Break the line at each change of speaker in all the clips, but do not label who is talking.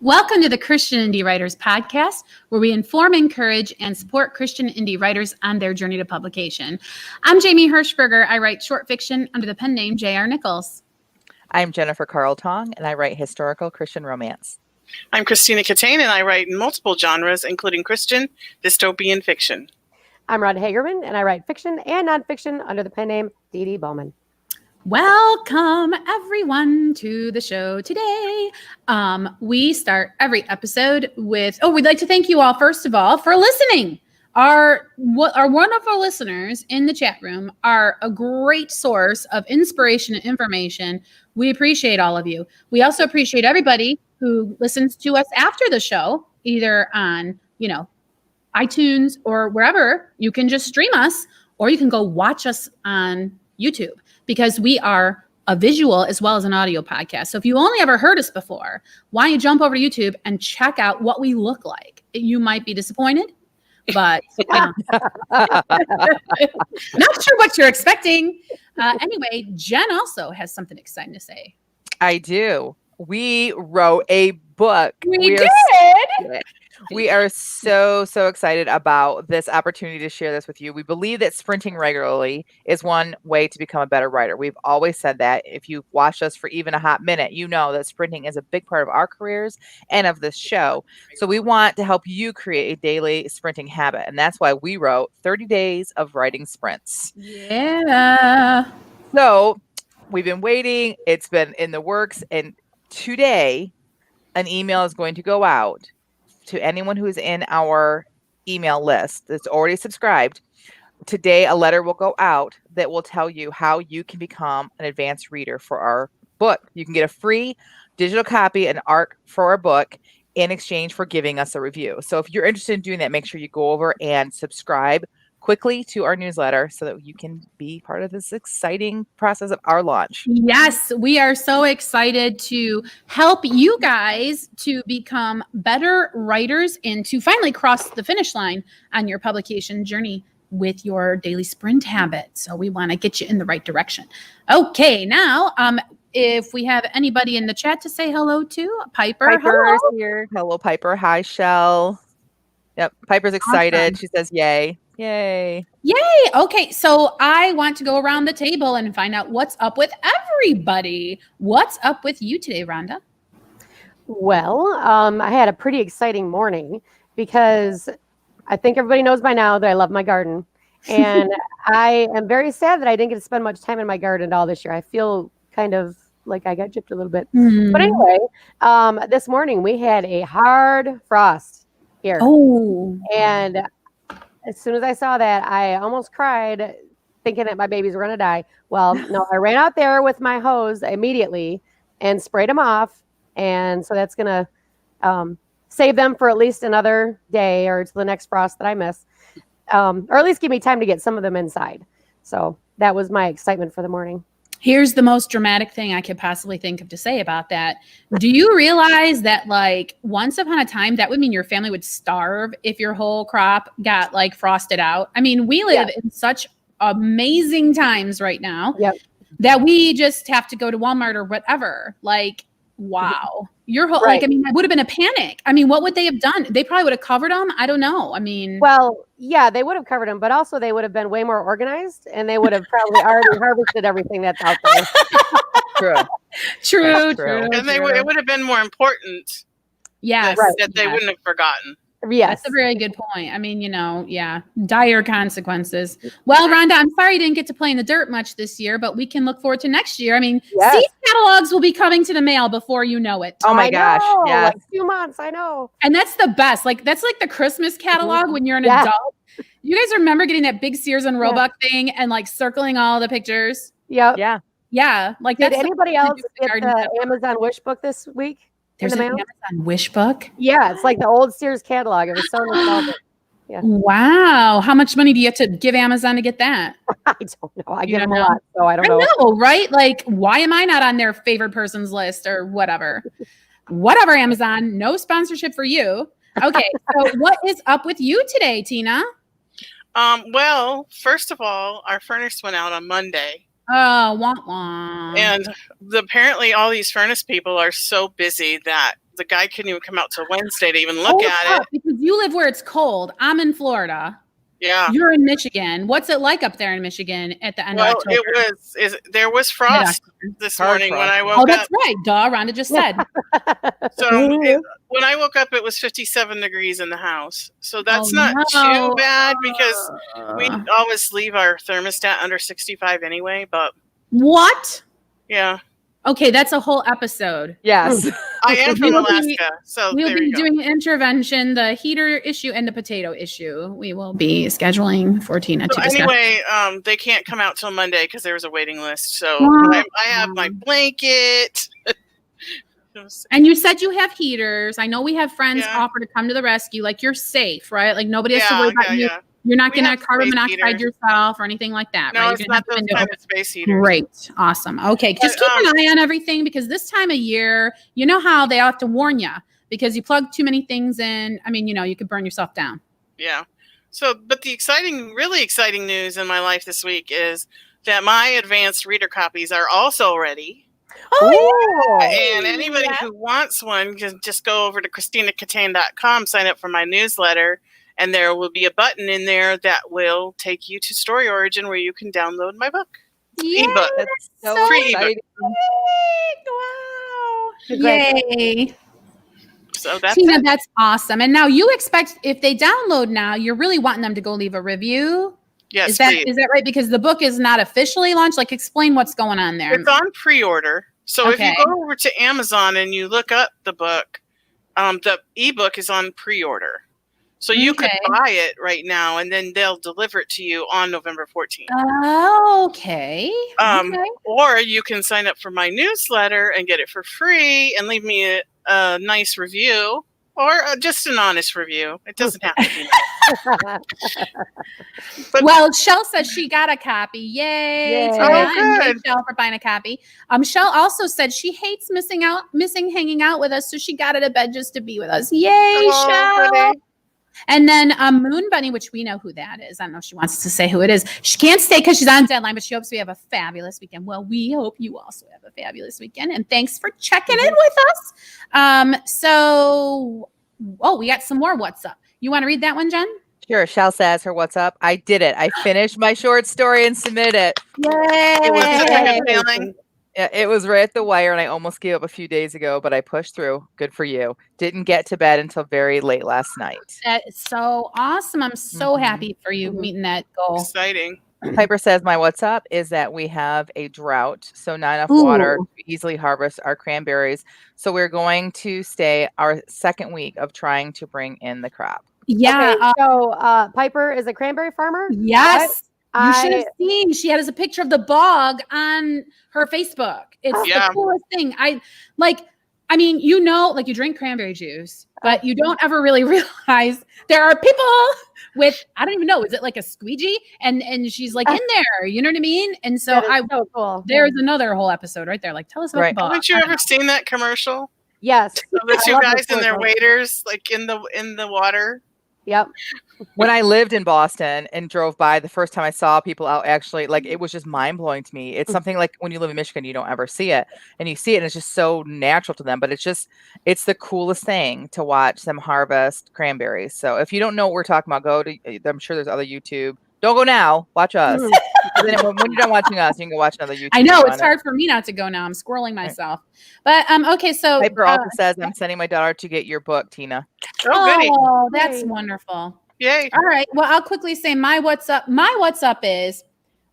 Welcome to the Christian Indie Writers Podcast, where we inform, encourage, and support Christian indie writers on their journey to publication. I'm Jamie Hirschberger. I write short fiction under the pen name J.R. Nichols.
I'm Jennifer Carl Tong, and I write historical Christian romance.
I'm Christina Catane, and I write in multiple genres, including Christian, dystopian fiction.
I'm Rod Hagerman, and I write fiction and nonfiction under the pen name Dee Dee Bowman.
Welcome, everyone, to the show today. We start every episode with, we'd like to thank you all, first of all, for listening. Our wonderful listeners in the chat room are a great source of inspiration and information. We appreciate all of you. We also appreciate everybody who listens to us after the show, either on, iTunes or wherever. You can just stream us, or you can go watch us on YouTube, because we are a visual as well as an audio podcast. So if you only ever heard us before, why don't you jump over to YouTube and check out what we look like? You might be disappointed, but not sure what you're expecting. Anyway, Jen also has something exciting to say.
I do. We wrote a book.
We did.
We are so excited about this opportunity to share this with you. We believe that sprinting regularly is one way to become a better writer. We've always said that. If you've watched us for even a hot minute, you know that sprinting is a big part of our careers and of this show. So we want to help you create a daily sprinting habit. And that's why we wrote 30 Days of Writing Sprints.
Yeah.
So we've been waiting. It's been in the works. And today, an email is going to go out to anyone who's in our email list that's already subscribed. Today, a letter will go out that will tell you how you can become an advanced reader for our book. You can get a free digital copy and art for our book in exchange for giving us a review. So if you're interested in doing that, make sure you go over and subscribe quickly to our newsletter so that you can be part of this exciting process of our launch.
Yes, we are so excited to help you guys to become better writers and to finally cross the finish line on your publication journey with your daily sprint habit. So we want to get you in the right direction. Okay, now, if we have anybody in the chat to say hello to, Piper.
Piper's
hello.
here. Hello, Piper. Hi, Shell. Yep, Piper's excited.
Awesome.
She says, yay. Yay.
Okay, so I want to go around the table and find out what's up with everybody. What's up with you today, Rhonda?
Well, I had a pretty exciting morning because I think everybody knows by now that I love my garden. And I am very sad that I didn't get to spend much time in my garden at all this year. I feel kind of like I got gypped a little bit.
Mm.
But anyway, this morning we had a hard frost here.
Oh.
And as soon as I saw that, I almost cried thinking that my babies were going to die. Well, no, I ran out there with my hose immediately and sprayed them off. And so that's going to save them for at least another day or to the next frost that I miss, or at least give me time to get some of them inside. So that was my excitement for the morning.
Here's the most dramatic thing I could possibly think of to say about that. Do you realize that, like, once upon a time, that would mean your family would starve if your whole crop got, like, frosted out? I mean, we live in such amazing times right now that we just have to go to Walmart or whatever. Like, wow. Your whole,
Right.
it would have been a panic. I mean, what would they have done? They probably would have covered them. I don't know. I mean.
Well, yeah, they would have covered them, but also they would have been way more organized and they would have probably already harvested everything that's out there.
True.
And it would have been more important that they wouldn't have forgotten.
Yes.
That's a very good point. I mean, dire consequences. Well, Rhonda, I'm sorry you didn't get to play in the dirt much this year, but we can look forward to next year. I mean, seed catalogs will be coming to the mail before you know it.
Oh my gosh. Yeah.
Like 2 months, I know.
And that's the best. Like, that's like the Christmas catalog when you're an adult. You guys remember getting that big Sears and Roebuck thing and like circling all the pictures?
Yep.
Yeah.
Yeah. Like,
did
that's
anybody else get the Amazon Wish book this week?
There's an Amazon Wish book?
Yeah, it's like the old Sears catalog. It was so nostalgic. Yeah.
Wow. How much money do you have to give Amazon to get that?
I don't know. I give them a lot, so I don't know.
I know, right? Like, why am I not on their favored persons list or whatever? Whatever, Amazon. No sponsorship for you. Okay, so what is up with you today, Tina?
Well, first of all, our furnace went out on Monday.
Oh, wah, wah.
And apparently all these furnace people are so busy that the guy couldn't even come out till Wednesday to even look at it.
Because you live where it's cold. I'm in Florida.
Yeah.
You're in Michigan. What's it like up there in Michigan at the end of October?
There was frost this
Hard
morning
frost.
when I woke
Oh,
up.
that's right. Duh, Rhonda just said.
So when I woke up, it was 57 degrees in the house. So that's not too bad because we always leave our thermostat under 65 anyway. But
What?
yeah.
Okay, that's a whole episode.
Yes.
I am from Alaska. So
We'll
there
be
you go.
doing intervention, the heater issue and the potato issue. We will be scheduling for Tina to
So
discuss.
anyway, they can't come out till Monday because there was a waiting list. So
Wow.
I have my blanket.
And you said you have heaters. I know we have friends
Yeah.
offer to come to the rescue. Like you're safe, right? Like nobody has to worry about you.
Yeah.
You're not
We
going to
have
carbon
space
monoxide
heaters.
yourself or anything like that,
No,
right?
it's
You're gonna
not
have
those
window
kind
open.
of space heaters.
Great. Awesome. Okay. Just
But,
keep an eye on everything because this time of year, you know how they have to warn you because you plug too many things in. I mean, you could burn yourself down.
Yeah. So, but the really exciting news in my life this week is that my advanced reader copies are also ready.
Oh,
And anybody who wants one can just go over to ChristinaCatane.com, sign up for my newsletter, and there will be a button in there that will take you to Story Origin where you can download my book.
Yay.
Ebook.
That's so
Free ebook.
exciting.
Wow.
Congratulations.
Yay.
So that's
Tina,
it.
that's awesome. And now you expect if they download now, you're really wanting them to go leave a review.
Yes,
Is that
please.
right? Because the book is not officially launched. Like, explain what's going on there.
It's on pre-order. So
Okay.
if you go over to Amazon and you look up the book, the ebook is on pre-order. So you could
Okay.
buy it right now, and then they'll deliver it to you on November 14th.
Oh, okay. Okay.
Or you can sign up for my newsletter and get it for free and leave me a nice review or just an honest review. It doesn't have to be nice. But-
Well, Shell said she got a copy. Yay!
Yay.
Tina,
Oh,
and yay,
good.
Shell for buying a copy. Shell also said she hates missing hanging out with us, so she got it to bed just to be with us. Yay,
Oh,
Shell!
goody.
And then Moon Bunny, which we know who that is. I don't know if she wants to say who it is. She can't stay because she's on deadline, but she hopes we have a fabulous weekend. Well, we hope you also have a fabulous weekend. And thanks for checking in with us. We got some more What's Up. You want to read that one, Jen?
Sure. Shell says her what's up. I did it. I finished my short story and submitted it.
It was such a
Yay!
good feeling.
Yeah, it was right at the wire, and I almost gave up a few days ago, but I pushed through. Good for you. Didn't get to bed until very late last night.
That is so awesome. I'm so
Mhm.
happy for you meeting that goal.
Exciting.
Piper says my what's up is that we have a drought, so not enough water
Ooh.
to easily harvest our cranberries. So we're going to stay our second week of trying to bring in the crop.
Yeah.
Okay, so Piper is a cranberry farmer.
Yes. You should have
I
seen. She had a picture of the bog on her Facebook. It's
Yeah.
the coolest thing. You drink cranberry juice, but you don't ever really realize there are people with, I don't even know, is it like a squeegee? And she's like in there, you know what I mean? And so
that is so cool.
there's another whole episode right there. Like, tell us about
Right.
the bog.
Haven't you ever seen that commercial?
Yes.
Of the
I
two
love
guys
this
and their
commercial.
waders, like in the water.
Yep.
When I lived in Boston and drove by, the first time I saw people out, actually, like, it was just mind blowing to me. It's something like when you live in Michigan, you don't ever see it, and you see it, and it's just so natural to them. But it's the coolest thing to watch them harvest cranberries. So if you don't know what we're talking about, go to. I'm sure there's other YouTube. Don't go now. Watch us. And then when you're done watching us, you can go watch another YouTube.
I know
on
it's
it.
hard for me not to go now. I'm squirreling myself. But okay, so
Piper also says, "I'm sending my daughter to get your book, Tina."
Oh, goody.
oh, that's
Yay.
wonderful.
Yay.
All right. Well, I'll quickly say my what's up. My what's up is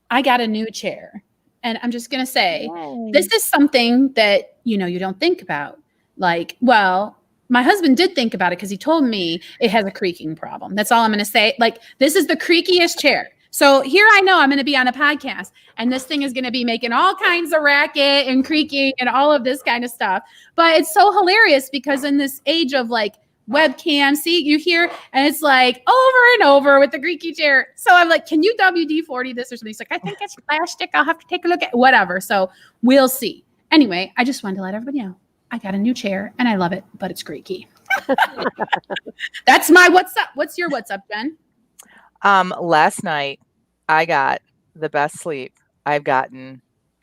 I got a new chair. And I'm just going to say this is something that, you don't think about. Like, well, my husband did think about it because he told me it has a creaking problem. That's all I'm going to say. Like, this is the creakiest chair. So here I know I'm going to be on a podcast and this thing is going to be making all kinds of racket and creaking and all of this kind of stuff. But it's so hilarious because in this age of like webcam, see, you hear, and it's like over and over with the creaky chair. So I'm like, can you WD-40 this or something? He's like, I think it's plastic. I'll have to take a look at whatever. So we'll see. Anyway, I just wanted to let everybody know I got a new chair and I love it, but it's creaky. That's my what's up. What's your what's up, Jen?
Last night I got the best sleep I've gotten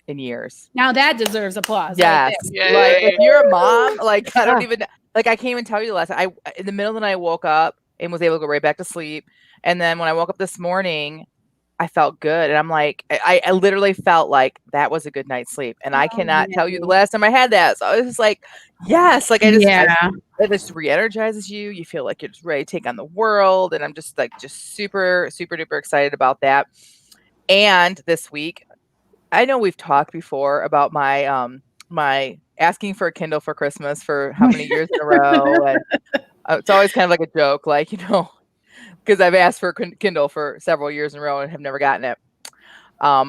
in years.
Now that deserves applause.
Yes.
Right
Yay.
Like if you're a mom, like I don't even Like I can't even tell you the last. In the middle of the night, I woke up and was able to go right back to sleep. And then when I woke up this morning, I felt good, and I'm like, I literally felt like that was a good night's sleep, and I cannot tell you the last time I had that. So I was just like, yes, like it just re-energizes you. You feel like you're just ready to take on the world, and I'm just super super duper excited about that. And this week, I know we've talked before about my asking for a Kindle for Christmas for how many years in a row, and it's always kind of like a joke, like because I've asked for Kindle for several years in a row and have never gotten it.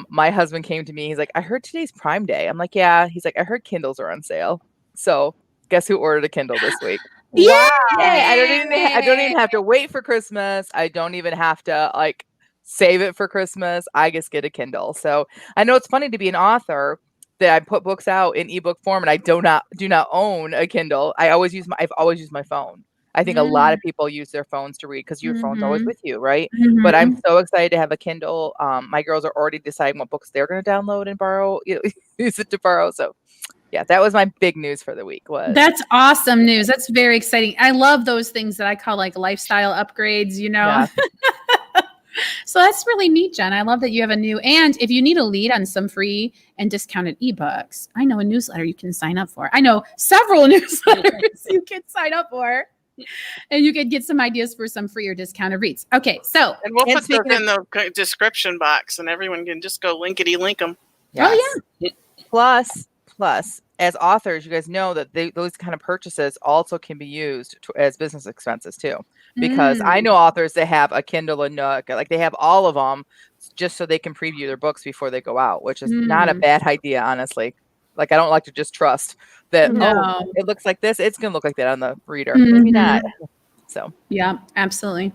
My husband came to me. He's like, I heard today's Prime Day. I'm like, yeah. He's like, I heard Kindles are on sale. So guess who ordered a Kindle this week?
Yeah.
Yay! I don't even have to wait for Christmas. I don't even have to like save it for Christmas. I just get a Kindle. So I know it's funny to be an author that I put books out in ebook form, and I do not own a Kindle. I've always used my phone. I think a lot of people use their phones to read because your phone's always with you, right? But I'm so excited to have a Kindle. My girls are already deciding what books they're going to download and borrow, use it to borrow. So yeah, that was my big news for the week.
That's awesome news. That's very exciting. I love those things that I call like lifestyle upgrades,
Yeah.
So that's really neat, Jen. I love that you have a new, and if you need a lead on some free and discounted ebooks, I know a newsletter you can sign up for. I know several newsletters you can sign up for. And you could get some ideas for some free or discounted reads. Okay, so.
And we'll put those in the description box, and everyone can just go linkety-link them.
Yes. Oh, yeah. Plus, as authors, you guys know that those kind of purchases also can be used as business expenses too. Because I know authors that have a Kindle, a Nook, like they have all of them just so they can preview their books before they go out, which is not a bad idea, honestly. Like I don't like to just trust that, it looks like this, it's going to look like that on the reader. Maybe not. So.
Yeah, absolutely.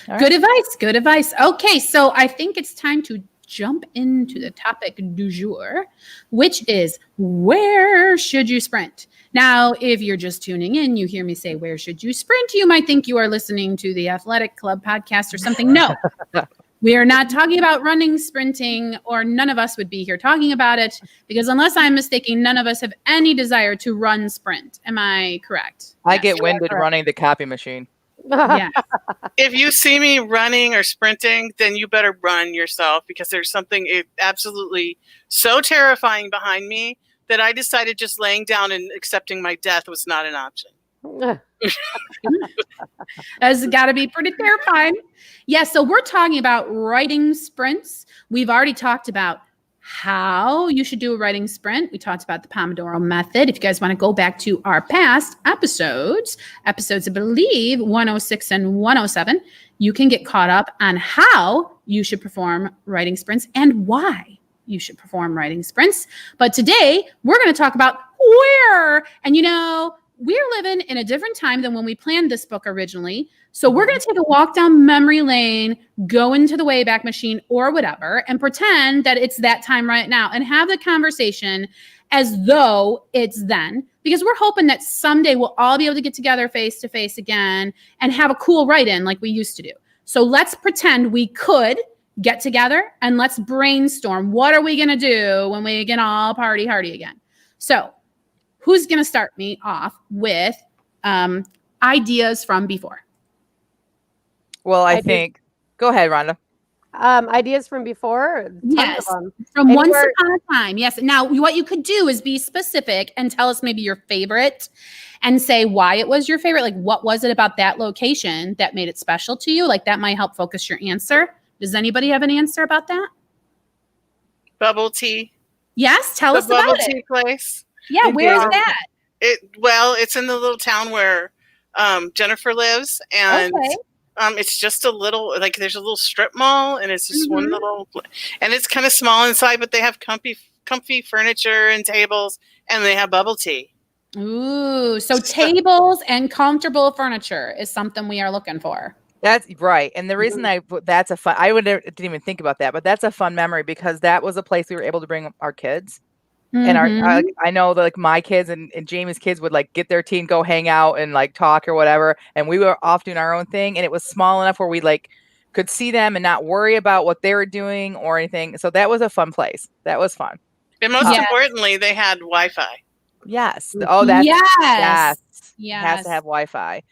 Right. Good advice. Okay, so I think it's time to jump into the topic du jour, which is where should you sprint? Now, if you're just tuning in, you hear me say, where should you sprint? You might think you are listening to the Athletic Club podcast or something. No, we are not talking about running, sprinting, or none of us would be here talking about it because unless I'm mistaken, none of us have any desire to run sprint. Am I correct?
I get winded running the copy machine.
Yeah.
If you see me running or sprinting, then you better run yourself because there's something absolutely so terrifying behind me that I decided just laying down and accepting my death was not an option.
That's got to be pretty terrifying. Yeah, so we're talking about writing sprints. We've already talked about how you should do a writing sprint. We talked about the Pomodoro method. If you guys want to go back to our past episodes, I believe 106 and 107, you can get caught up on how you should perform writing sprints and why you should perform writing sprints. But today we're going to talk about where. And we're living in a different time than when we planned this book originally. So we're going to take a walk down memory lane, go into the Wayback Machine or whatever, and pretend that it's that time right now and have the conversation as though it's then, because we're hoping that someday we'll all be able to get together face to face again and have a cool write-in like we used to do. So let's pretend we could get together and let's brainstorm. What are we going to do when we get all party hardy again? So who's going to start me off with ideas from before?
Well, I think, go ahead, Rhonda.
Ideas from before?
Yes, from once upon a time. Yes. Now, what you could do is be specific and tell us maybe your favorite and say why it was your favorite. Like, what was it about that location that made it special to you? Like, that might help focus your answer. Does anybody have an answer about that?
Bubble tea.
Yes, tell us about it.
The bubble tea place.
Yeah, where's that?
It's in the little town where Jennifer lives, and it's just a little, like, there's a little strip mall, and it's just one little, and it's kind of small inside, but they have comfy furniture and tables, and they have bubble tea.
Ooh, so tables and comfortable furniture is something we are looking for.
That's right. And the reason I didn't even think about that, but that's a fun memory because that was a place we were able to bring our kids. And I know that like my kids and Jamie's kids would like get their tea and go hang out and like talk or whatever. And we were off doing our own thing. And it was small enough where we like could see them and not worry about what they were doing or anything. So that was a fun place. That was fun.
And most importantly, they had Wi-Fi.
Yes. Oh, that's
Yes.
Has to have Wi-Fi.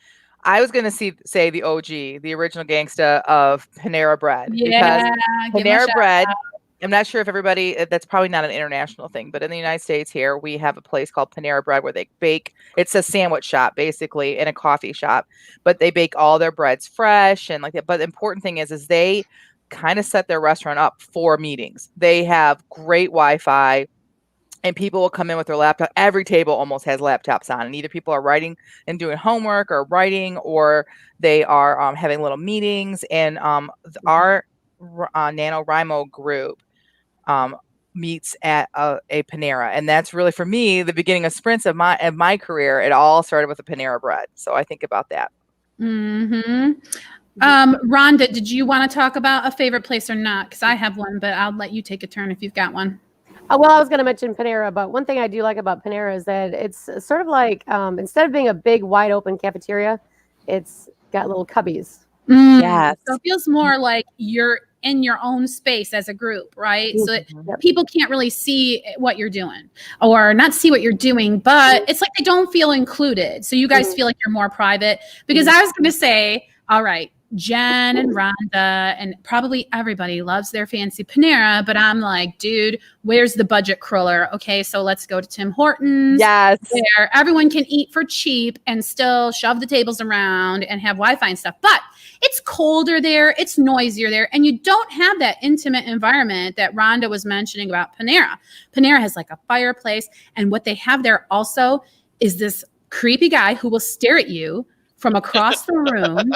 I was going to say the OG, the original gangsta of Panera Bread, because
Yeah. Give 'em a
Panera
shout
Bread.
out.
I'm not sure if everybody. That's probably not an international thing, but in the United States here, we have a place called Panera Bread where they bake. It's a sandwich shop basically and a coffee shop, but they bake all their breads fresh and like that. But the important thing is they kind of set their restaurant up for meetings. They have great Wi-Fi. And people will come in with their laptop. Every table almost has laptops on, and either people are writing and doing homework or writing, or they are having little meetings. And our NaNoWriMo group meets at a Panera, and that's really for me the beginning of sprints of my career. It all started with a Panera Bread, so I think about that.
Mm-hmm. Rhonda, did you want to talk about a favorite place or not? Because I have one, but I'll let you take a turn if you've got one.
Well, I was going to mention Panera, but one thing I do like about Panera is that it's sort of like instead of being a big, wide open cafeteria, it's got little cubbies.
Yes.
So it feels more like you're in your own space as a group, right? So that
Yep.
people can't really see what you're doing or not see what you're doing, but it's like they don't feel included. So you guys feel like you're more private. Because I was going to say, all right, Jen and Rhonda and probably everybody loves their fancy Panera, but I'm like, dude, where's the budget cruller? Okay, so let's go to Tim Hortons.
Yes.
Where everyone can eat for cheap and still shove the tables around and have Wi-Fi and stuff. But it's colder there, it's noisier there, and you don't have that intimate environment that Rhonda was mentioning about Panera. Panera has like a fireplace, and what they have there also is this creepy guy who will stare at you from across the room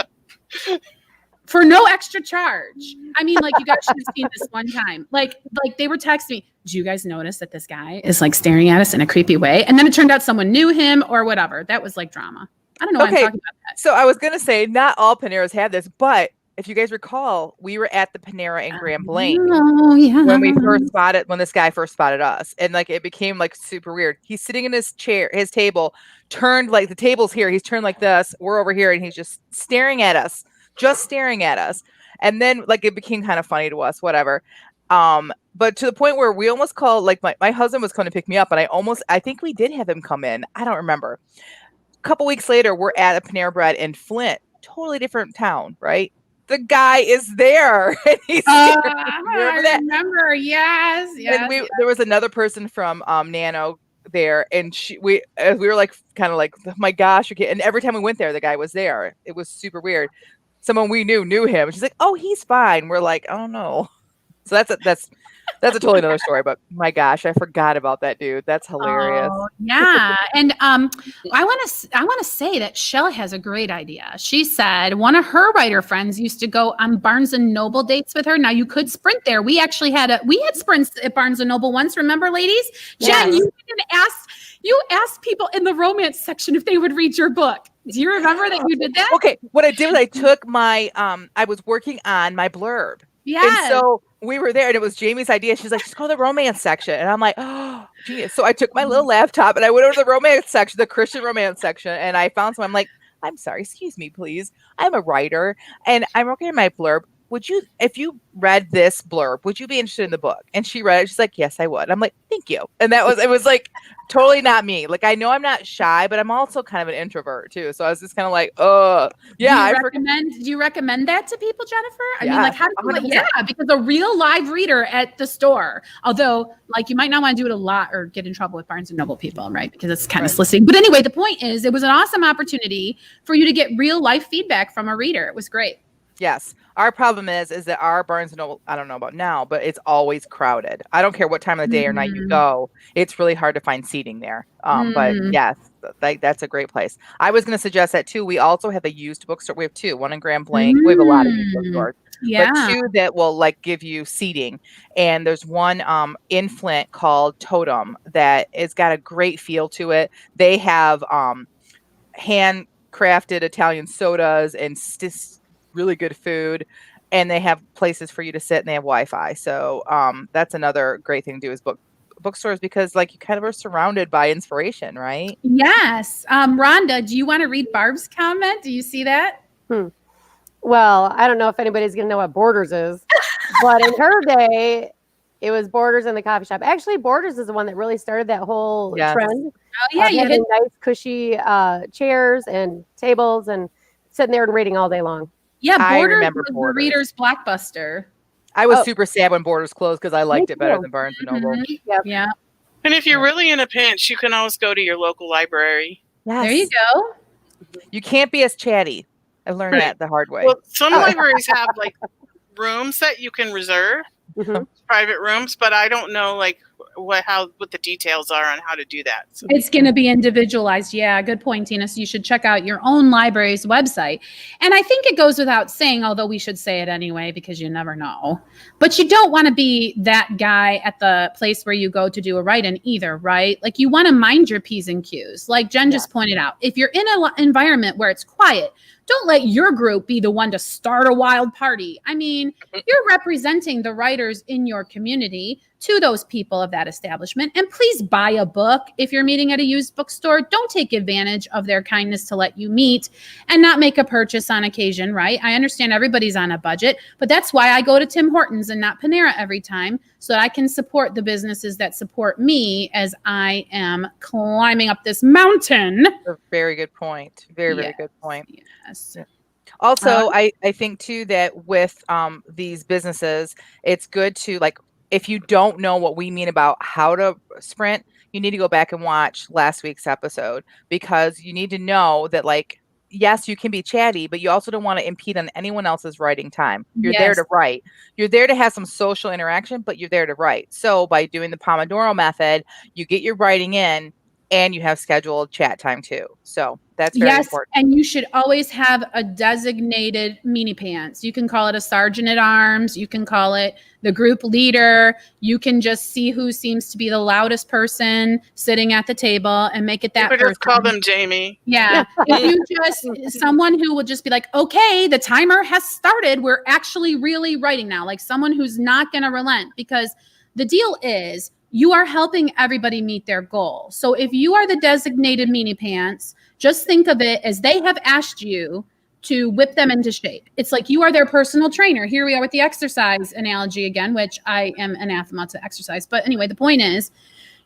for no extra charge. I mean, like, you guys should have seen this one time. Like they were texting me, do you guys notice that this guy is like staring at us in a creepy way? And then it turned out someone knew him or whatever. That was like drama. I don't know why I'm talking about that.
So I was going to say, not all Paneras have this, but if you guys recall, we were at the Panera in Grand Blanc when this guy first spotted us. And like, it became like super weird. He's sitting in his chair, his table, turned like the table's here. He's turned like this. We're over here and he's just staring at us. And then like, it became kind of funny to us, whatever. But to the point where we almost called, like my husband was going to pick me up and I think we did have him come in. I don't remember. A couple weeks later, we're at a Panera Bread in Flint, totally different town, right? The guy is there. And he's
remember, yes.
And there was another person from Nano there, and we were like kind of like, oh my gosh, okay. And every time we went there, the guy was there. It was super weird. Someone we knew him. She's like, oh, he's fine. We're like, oh no. So that's a totally another story, but my gosh, I forgot about that dude. That's hilarious.
Oh, yeah. And I want to say that Shelley has a great idea. She said one of her writer friends used to go on Barnes and Noble dates with her. Now you could sprint there. We actually had sprints at Barnes and Noble once. Remember, ladies?
Yes.
Jen, you asked people in the romance section if they would read your book. Do you remember that you did that?
Okay. What I did was I took my I was working on my blurb.
Yeah.
And so we were there and it was Jamie's idea. She's like, just go to the romance section. And I'm like, oh, genius. So I took my little laptop and I went over to the romance section, the Christian romance section. And I found someone. I'm like, I'm sorry, excuse me, please. I'm a writer and I'm working on my blurb. If you read this blurb, would you be interested in the book? And she read it. She's like, yes, I would. I'm like, thank you. And it was like totally not me. Like, I know I'm not shy, but I'm also kind of an introvert too. So I was just kind of like, yeah.
Do you recommend that to people, Jennifer? I mean,
Yeah,
like, how do you
100%.
Yeah, because a real live reader at the store, although like you might not want to do it a lot or get in trouble with Barnes and Noble people, right? Because it's kind of soliciting. But anyway, the point is it was an awesome opportunity for you to get real life feedback from a reader. It was great.
Yes. Our problem is that our Barnes & Noble, I don't know about now, but it's always crowded. I don't care what time of the day or night you go. It's really hard to find seating there. But yes, that's a great place. I was going to suggest that too. We also have a used bookstore. We have two, one in Grand Blanc. We have a lot of used bookstores.
Yeah.
But two that will like give you seating. And there's one in Flint called Totem that has got a great feel to it. They have handcrafted Italian sodas and really good food, and they have places for you to sit and they have Wi-Fi. So that's another great thing to do is bookstores, because like you kind of are surrounded by inspiration, right?
Yes. Rhonda, do you want to read Barb's comment? Do you see that?
Well, I don't know if anybody's going to know what Borders is, but in her day, It was Borders in the coffee shop. Actually, Borders is the one that really started that whole
Yes.
trend.
Oh yeah,
of
you
having
hit.
nice, cushy chairs and tables and sitting there and reading all day long.
Yeah,
I
Borders
remember
was the
Borders.
reader's blockbuster.
I was
Oh.
super sad when Borders closed because I liked
Me
it better
too.
than Barnes and Noble.
Mhm.
Yep.
Yeah,
And if you're
Yeah.
really in a pinch, you can always go to your local library.
Yes.
there you go.
You can't be as chatty. I've learned
Right.
that the hard way.
Well, some
Oh.
libraries have like rooms that you can reserve,
Mhm.
private rooms, but I don't know like what the details are on how to do that. So.
It's going to be individualized. Yeah, good point, Tina. So you should check out your own library's website. And I think it goes without saying, although we should say it anyway, because you never know. But you don't want to be that guy at the place where you go to do a write-in either, right? Like you want to mind your P's and Q's. Like Jen just pointed out, if you're in an environment where it's quiet, don't let your group be the one to start a wild party. I mean, you're representing the writers in your community to those people of that establishment. And please buy a book if you're meeting at a used bookstore. Don't take advantage of their kindness to let you meet and not make a purchase on occasion, right? I understand everybody's on a budget, but that's why I go to Tim Hortons and not Panera every time, so that I can support the businesses that support me as I am climbing up this mountain.
A very good point. Very good point.
Yes.
Also, I think too that with these businesses, it's good to like, if you don't know what we mean about how to sprint, you need to go back and watch last week's episode, because you need to know that, like, yes, you can be chatty, but you also don't want to impede on anyone else's writing time. You're there to write. You're there to have some social interaction, but you're there to write. So by doing the Pomodoro method, you get your writing in and you have scheduled chat time too. So that's very important.
And you should always have a designated mini pants. You can call it a sergeant at arms. You can call it the group leader. You can just see who seems to be the loudest person sitting at the table and make it that person.
Just call them Jamie.
Yeah. If you just, someone who will just be like, okay, the timer has started. We're actually really writing now. Like someone who's not going to relent, because the deal is you are helping everybody meet their goal. So if you are the designated meanie pants, just think of it as they have asked you to whip them into shape. It's like you are their personal trainer. Here we are with the exercise analogy again, which I am anathema to exercise. But anyway, the point is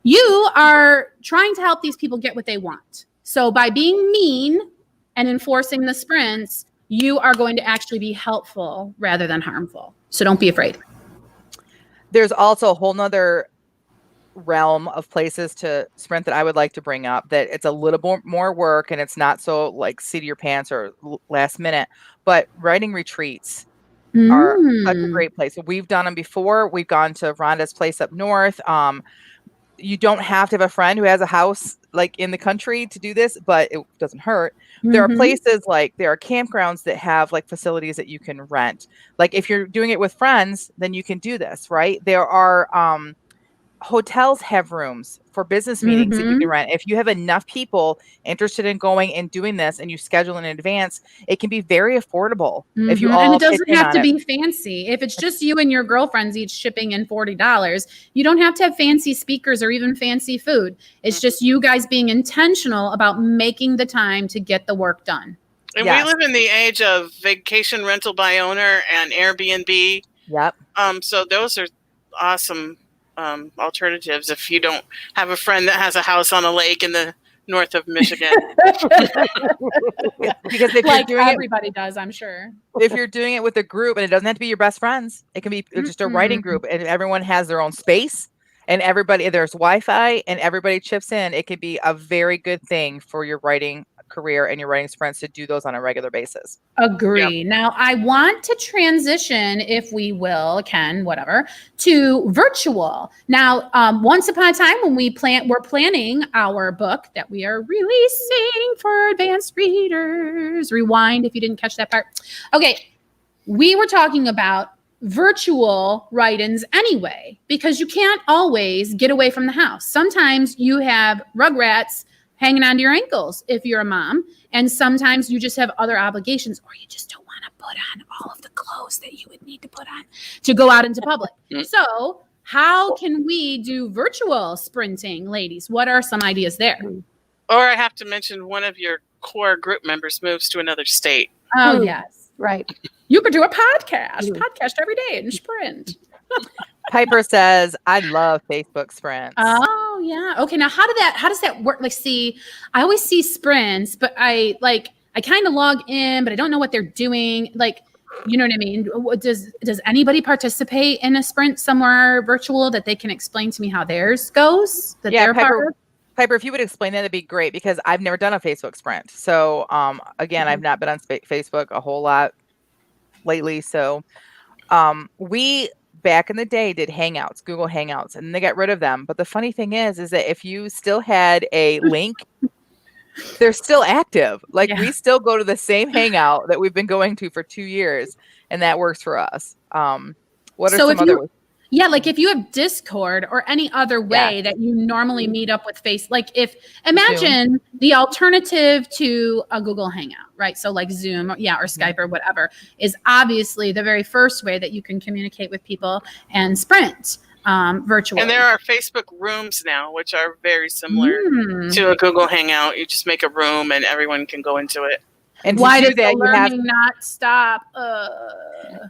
you are trying to help these people get what they want. So by being mean and enforcing the sprints, you are going to actually be helpful rather than harmful. So don't be afraid.
There's also a whole nother realm of places to sprint that I would like to bring up, that it's a little more work and it's not so like seat of your pants or last minute, but writing retreats are such a great place. We've done them before. We've gone to Rhonda's place up north. You don't have to have a friend who has a house like in the country to do this, but it doesn't hurt. There are places like there are campgrounds that have like facilities that you can rent. Like if you're doing it with friends, then you can do this, right? There are hotels have rooms for business meetings that you can rent. If you have enough people interested in going and doing this and you schedule in advance, it can be very affordable. If you all
and it doesn't
pitch in
have
on
to
it.
be fancy. If it's just you and your girlfriends each shipping in $40, you don't have to have fancy speakers or even fancy food. It's just you guys being intentional about making the time to get the work done.
And we live in the age of vacation rental by owner and Airbnb.
Yep.
So those are awesome alternatives if you don't have a friend that has a house on a lake in the north of Michigan.
Because if
Like
you're doing
everybody does, I'm sure.
if you're doing it with a group, and it doesn't have to be your best friends, it can be just a writing group, and everyone has their own space, and everybody, there's Wi-Fi, and everybody chips in. It can be a very good thing for your writing career and your writing sprints to do those on a regular basis.
Agree. Yep. Now, I want to transition, if we will, whatever, to virtual. Now, once upon a time when we're planning our book that we are releasing for advanced readers. Rewind if you didn't catch that part. Okay, we were talking about virtual write-ins anyway, because you can't always get away from the house. Sometimes you have rugrats hanging onto your ankles if you're a mom, and sometimes you just have other obligations, or you just don't want to put on all of the clothes that you would need to put on to go out into public. So how can we do virtual sprinting, ladies? What are some ideas there?
Or I have to mention one of your core group members moves to another state.
Oh, yes.
Right.
You could do a podcast every day and sprint.
Piper says, I love Facebook sprints.
Oh yeah. Okay. Now how does that work? Like, see, I always see sprints, but I kind of log in, but I don't know what they're doing. Like, you know what I mean? Does anybody participate in a sprint somewhere virtual that they can explain to me how theirs goes? That
Yeah,
they're part of?
Piper, if you would explain that, that'd be great because I've never done a Facebook sprint. So, again, I've not been on Facebook a whole lot lately. So, we back in the day did Hangouts, Google Hangouts, and they got rid of them. But the funny thing is that if you still had a link, they're still active. Like
Yeah.
we still go to the same Hangout that we've been going to for 2 years, and that works for us. What are
So
some
if
other
you, yeah, like if you have Discord or any other way that you normally meet up with like if imagine the alternative to a Google Hangout, right? So like Zoom, or Skype or whatever is obviously the very first way that you can communicate with people and sprint virtually.
And there are Facebook rooms now, which are very similar to a Google Hangout. You just make a room and everyone can go into it.
And
why does
that,
the learning not stop?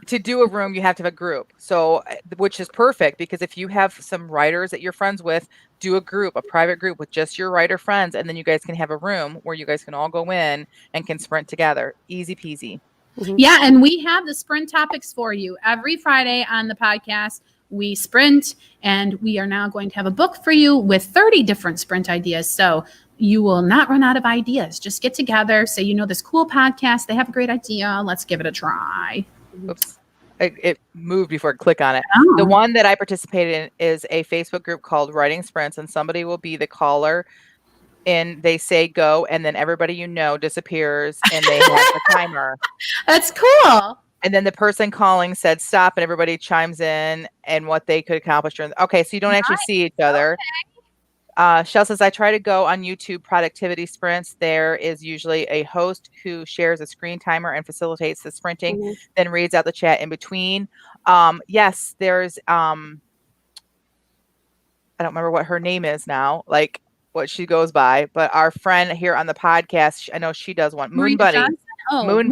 To do a room, you have to have a group. So, which is perfect because if you have some writers that you're friends with, do a group, a private group with just your writer friends, and then you guys can have a room where you guys can all go in and can sprint together. Easy peasy.
Yeah, and we have the sprint topics for you every Friday on the podcast. We sprint, and we are now going to have a book for you with 30 different sprint ideas. So you will not run out of ideas. Just get together, say, this cool podcast. They have a great idea. Let's give it a try.
Oops. It moved before I click on it.
Oh.
The one that I participated in is a Facebook group called Writing Sprints, and somebody will be the caller. And they say go, and then everybody disappears, and they have a timer.
That's cool.
And then the person calling said stop, and everybody chimes in and what they could accomplish. Okay, so you don't actually see each other. Okay. Shell says, I try to go on YouTube productivity sprints. There is usually a host who shares a screen timer and facilitates the sprinting, then reads out the chat in between. Yes, there's, I don't remember what her name is now, like what she goes by, but our friend here on the podcast, I know she does one. Moon Buddy. Moon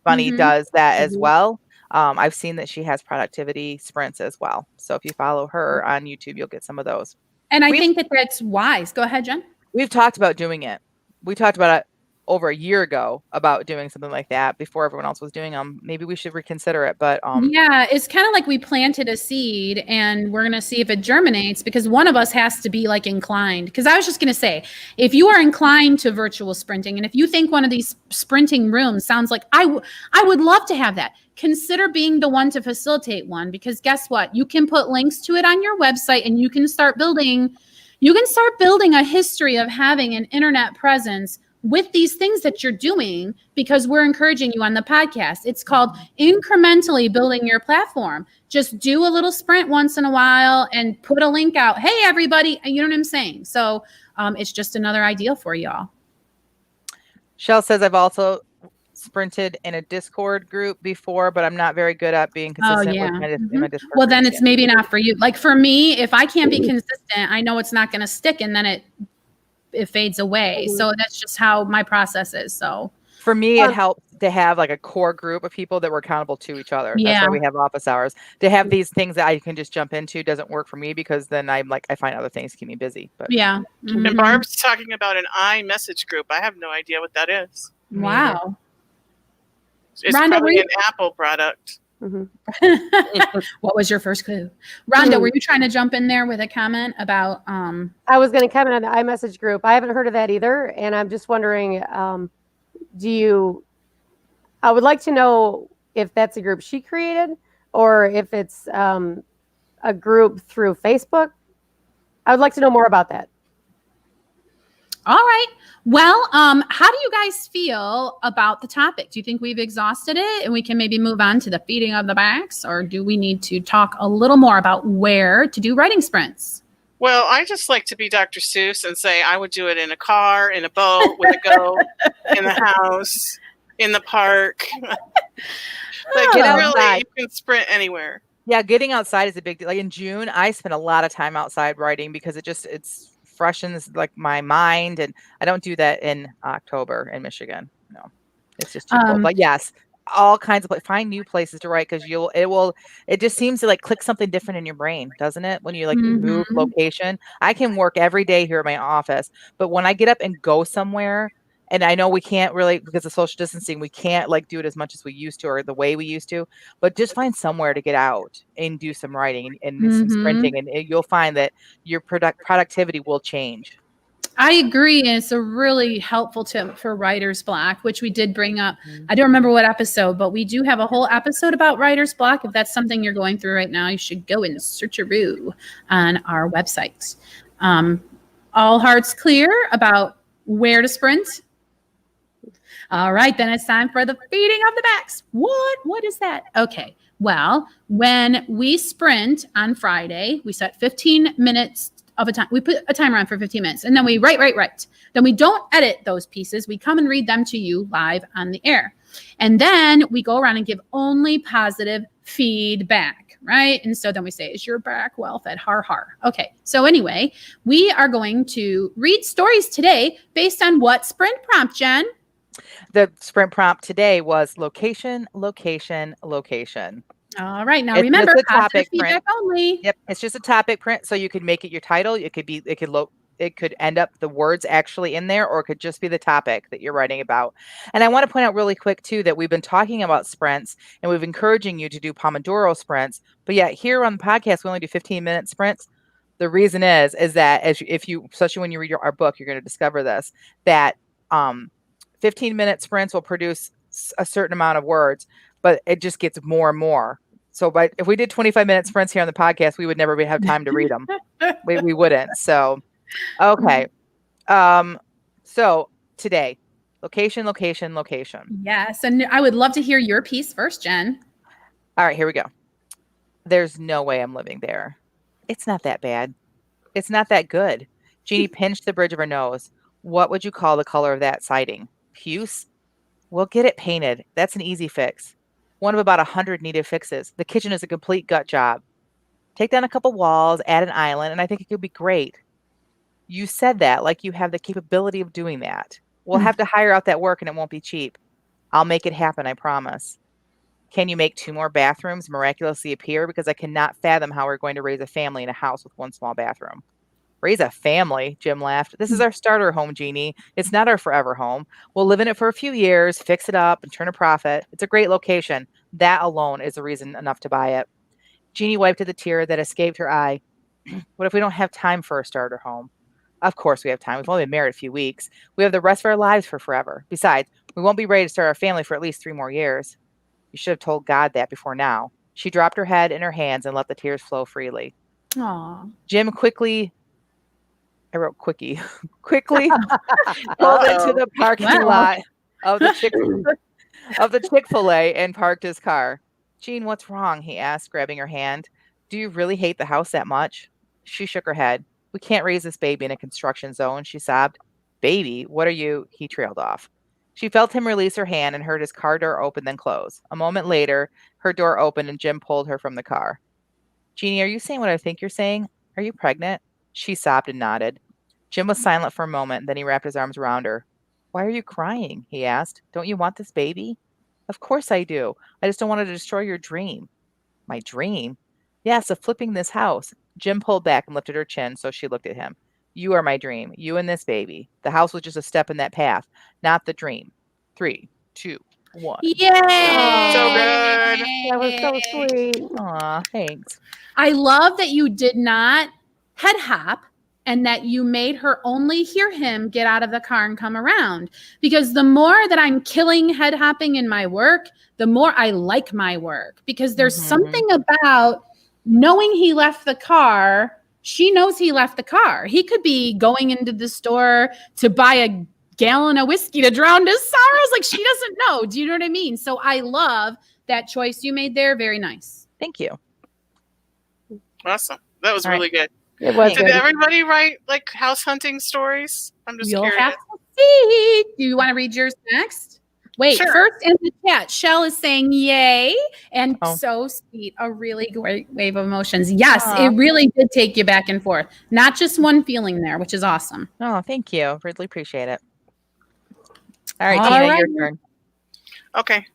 Bunny does that as well. I've seen that she has productivity sprints as well. So if you follow her on YouTube, you'll get some of those.
And I think that's wise. Go ahead, Jen.
We've talked about doing it. We talked about it over a year ago about doing something like that before everyone else was doing them. Maybe we should reconsider it. But
yeah, it's kind of like we planted a seed and we're going to see if it germinates because one of us has to be like inclined. Because I was just going to say, if you are inclined to virtual sprinting and if you think one of these sprinting rooms sounds like I would love to have that, consider being the one to facilitate one because guess what? You can put links to it on your website and you can start building a history of having an internet presence with these things that you're doing because we're encouraging you on the podcast. It's called incrementally building your platform. Just do a little sprint once in a while and put a link out. Hey, everybody, you know what I'm saying? So it's just another idea for y'all.
Shell says, I've also sprinted in a Discord group before, but I'm not very good at being consistent with my Discord.
Well, then it's maybe not for you. Like for me, if I can't be consistent, I know it's not going to stick and then it fades away. So that's just how my process is. So
for me, it helps to have like a core group of people that we're accountable to each other.
Yeah.
That's why we have office hours. To have these things that I can just jump into doesn't work for me because then I find other things to keep me busy. But
yeah.
Mm-hmm. And Barb's talking about an iMessage group. I have no idea what that is.
Wow.
It's
Rhonda,
probably an Apple product.
What was your first clue? Rhonda, were you trying to jump in there with a comment about
I was going to comment on the iMessage group. I haven't heard of that either, and I'm just wondering, I would like to know if that's a group she created or if it's a group through Facebook. I would like to know more about that.
All right. Well, how do you guys feel about the topic? Do you think we've exhausted it and we can maybe move on to the feeding of the backs, or do we need to talk a little more about where to do writing sprints?
Well, I just like to be Dr. Seuss and say I would do it in a car, in a boat, with a goat, in the house, in the park. Really, you can sprint anywhere.
Yeah, getting outside is a big deal. Like in June, I spent a lot of time outside writing because it's freshens like my mind, and I don't do that in October in Michigan. No, it's just too cold. But yes, all kinds of find new places to write because it just seems to like click something different in your brain, doesn't it? When you like move
Mhm.
location. I can work every day here at my office, but when I get up and go somewhere, and I know we can't really because of social distancing, we can't like do it as much as we used to or the way we used to, but just find somewhere to get out and do some writing and some sprinting, and you'll find that your productivity will change.
I agree. And it's a really helpful tip for writer's block, which we did bring up. I don't remember what episode, but we do have a whole episode about writer's block. If that's something you're going through right now, you should go and search-a-roo on our website. All hearts clear about where to sprint? All right, then it's time for the feeding of the backs. What is that? Okay. Well, when we sprint on Friday, we set 15 minutes of a time. We put a timer on for 15 minutes and then we write. Then we don't edit those pieces. We come and read them to you live on the air. And then we go around and give only positive feedback, right? And so then we say, is your back well fed? Har, har. Okay. So anyway, we are going to read stories today based on what sprint prompt, Jen?
The sprint prompt today was location, location, location.
All right. Now
It's
remember,
just a
positive
topic
feedback only.
Yep, it's just a topic print, so you could make it your title. It could end up the words actually in there, or it could just be the topic that you're writing about. And I want to point out really quick too that we've been talking about sprints and we've encouraging you to do Pomodoro sprints, but yet here on the podcast we only do 15-minute sprints. The reason is that if you, especially when you read our book, you're going to discover this, that 15-minute sprints will produce a certain amount of words, but it just gets more and more. So, but if we did 25-minute sprints here on the podcast, we would never have time to read them. we wouldn't. So, okay. So today, location, location, location.
Yes. And I would love to hear your piece first, Jen.
All right, here we go. There's no way I'm living there. It's not that bad. It's not that good. Jeannie pinched the bridge of her nose. What would you call the color of that siding? Puce? We'll get it painted. That's an easy fix. One of about 100 needed fixes. The kitchen is a complete gut job. Take down a couple walls, add an island, and I think it could be great. You said that like you have the capability of doing that. We'll have to hire out that work and it won't be cheap. I'll make it happen, I promise. Can you make 2 more bathrooms miraculously appear? Because I cannot fathom how we're going to raise a family in a house with 1 small bathroom. Raise a family, Jim laughed. This is our starter home, Jeannie. It's not our forever home. We'll live in it for a few years, fix it up, and turn a profit. It's a great location. That alone is a reason enough to buy it. Jeannie wiped at the tear that escaped her eye. What if we don't have time for a starter home? Of course we have time. We've only been married a few weeks. We have the rest of our lives for forever. Besides, we won't be ready to start our family for at least 3 more years. You should have told God that before now. She dropped her head in her hands and let the tears flow freely.
Aw.
Jim quickly pulled into the parking lot of the Chick-fil-A and parked his car. Jean, what's wrong? He asked, grabbing her hand. Do you really hate the house that much? She shook her head. We can't raise this baby in a construction zone, she sobbed. Baby, what are you? He trailed off. She felt him release her hand and heard his car door open then close. A moment later, her door opened and Jim pulled her from the car. Jeannie, are you saying what I think you're saying? Are you pregnant? She sobbed and nodded. Jim was silent for a moment, then he wrapped his arms around her. Why are you crying? He asked. Don't you want this baby? Of course I do. I just don't want to destroy your dream. My dream? Yes, of flipping this house. Jim pulled back and lifted her chin so she looked at him. You are my dream. You and this baby. The house was just a step in that path, not the dream. 3, 2, 1.
Yay!
So good.
That was so sweet.
Aw, thanks.
I love that you did not head hop and that you made her only hear him get out of the car and come around. Because the more that I'm killing head hopping in my work, the more I like my work. Because there's something about knowing he left the car. She knows he left the car. He could be going into the store to buy a gallon of whiskey to drown his sorrows. Like, she doesn't know. Do you know what I mean? So I love that choice you made there. Very nice.
Thank you.
Awesome. That was
All right.
really good.
It was
Did
good.
everybody write like house hunting stories? I'm just
You'll
curious.
have to see. Do you want to read yours next? Wait,
Sure.
first in the chat, Shell is saying yay and
Oh.
so sweet. A really great wave of emotions. Yes,
Aw.
it really did take you back and forth. Not just one feeling there, which is awesome.
Oh, thank you. Really appreciate it. All right,
All
Tina,
right.
your turn.
Okay.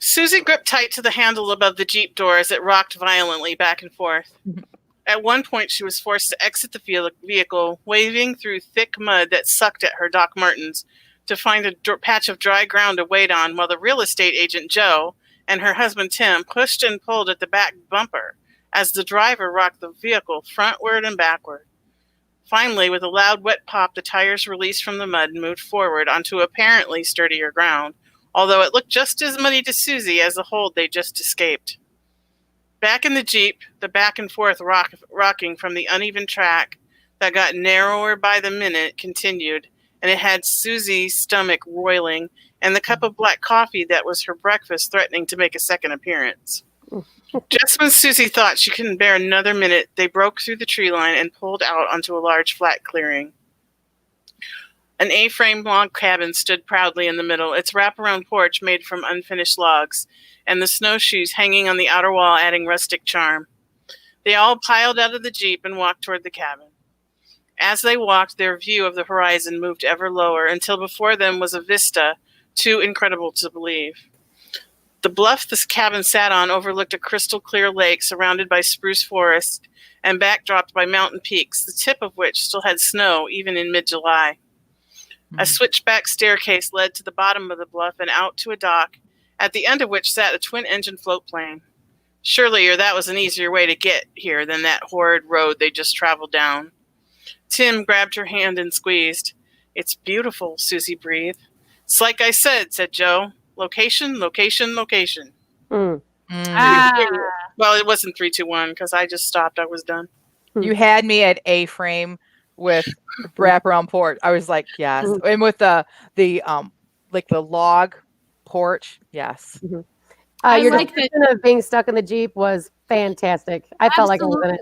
Susie gripped tight to the handle above the Jeep door as it rocked violently back and forth. At one point, she was forced to exit the vehicle, wading through thick mud that sucked at her Doc Martens to find a patch of dry ground to wait on, while the real estate agent, Joe, and her husband, Tim, pushed and pulled at the back bumper as the driver rocked the vehicle frontward and backward. Finally, with a loud wet pop, the tires released from the mud and moved forward onto apparently sturdier ground, although it looked just as muddy to Susie as the hold they just escaped. Back in the Jeep, the back and forth rocking from the uneven track that got narrower by the minute continued, and it had Susie's stomach roiling and the cup of black coffee that was her breakfast threatening to make a second appearance. Just when Susie thought she couldn't bear another minute, they broke through the tree line and pulled out onto a large flat clearing. An A-frame log cabin stood proudly in the middle, its wraparound porch made from unfinished logs, and the snowshoes hanging on the outer wall adding rustic charm. They all piled out of the Jeep and walked toward the cabin. As they walked, their view of the horizon moved ever lower until before them was a vista too incredible to believe. The bluff this cabin sat on overlooked a crystal-clear lake surrounded by spruce forest and backdropped by mountain peaks, the tip of which still had snow even in mid-July. A switchback staircase led to the bottom of the bluff and out to a dock, at the end of which sat a twin-engine float plane. Surely that was an easier way to get here than that horrid road they just traveled down. Tim grabbed her hand and squeezed. "It's beautiful," Susie breathed. "It's like I said Joe. Location, location, location."
Mm.
Well, it wasn't 3, 2, 1 because I just stopped. I was done.
You had me at A-frame with wraparound porch. I was like, yes. And with the like the log porch, yes.
Your
like
description of being stuck in the Jeep was fantastic. I felt like I was in it.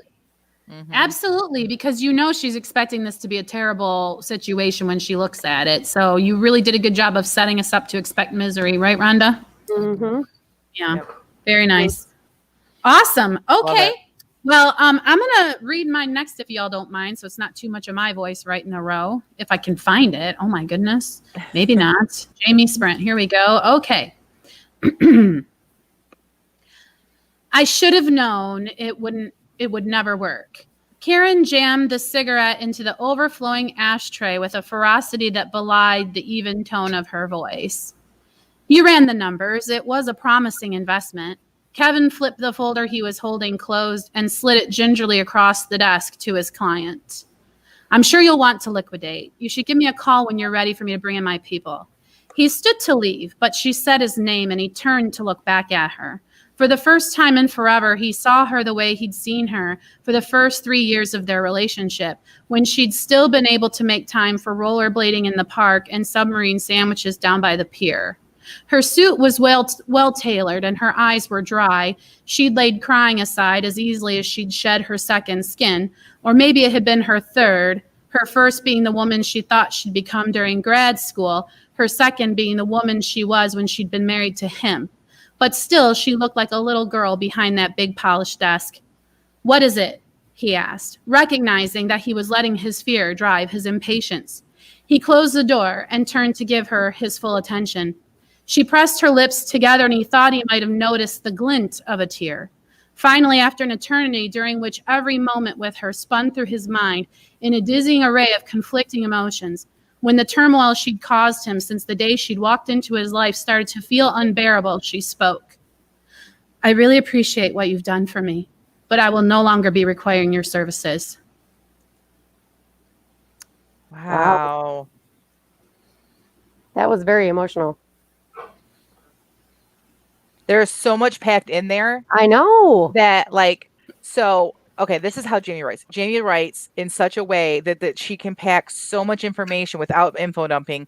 Absolutely, because she's expecting this to be a terrible situation when she looks at it. So you really did a good job of setting us up to expect misery, right, Rhonda?
Mm-hmm.
Yeah, very nice. Awesome. Okay. Well, I'm going to read mine next if y'all don't mind, so it's not too much of my voice right in a row, if I can find it. Oh, my goodness. Maybe not. Jamie Sprint. Here we go. Okay. I should have known it would never work. Karen jammed the cigarette into the overflowing ashtray with a ferocity that belied the even tone of her voice. You ran the numbers. It was a promising investment. Kevin flipped the folder he was holding closed and slid it gingerly across the desk to his client. I'm sure you'll want to liquidate. You should give me a call when you're ready for me to bring in my people. He stood to leave, but she said his name and he turned to look back at her. For the first time in forever, he saw her the way he'd seen her for the first 3 years of their relationship, when she'd still been able to make time for rollerblading in the park and submarine sandwiches down by the pier. Her suit was well-tailored and her eyes were dry. She'd laid crying aside as easily as she'd shed her second skin, or maybe it had been her third, her first being the woman she thought she'd become during grad school, her second being the woman she was when she'd been married to him. But still, she looked like a little girl behind that big polished desk. "What is it?" he asked, recognizing that he was letting his fear drive his impatience. He closed the door and turned to give her his full attention. She pressed her lips together, and he thought he might have noticed the glint of a tear. Finally, after an eternity during which every moment with her spun through his mind in a dizzying array of conflicting emotions, when the turmoil she'd caused him since the day she'd walked into his life started to feel unbearable, she spoke. "I really appreciate what you've done for me, but I will no longer be requiring your services."
Wow.
That was very emotional.
There's so much packed in there
I know.
that okay, this is how Jamie writes. Jamie writes in such a way that she can pack so much information without info dumping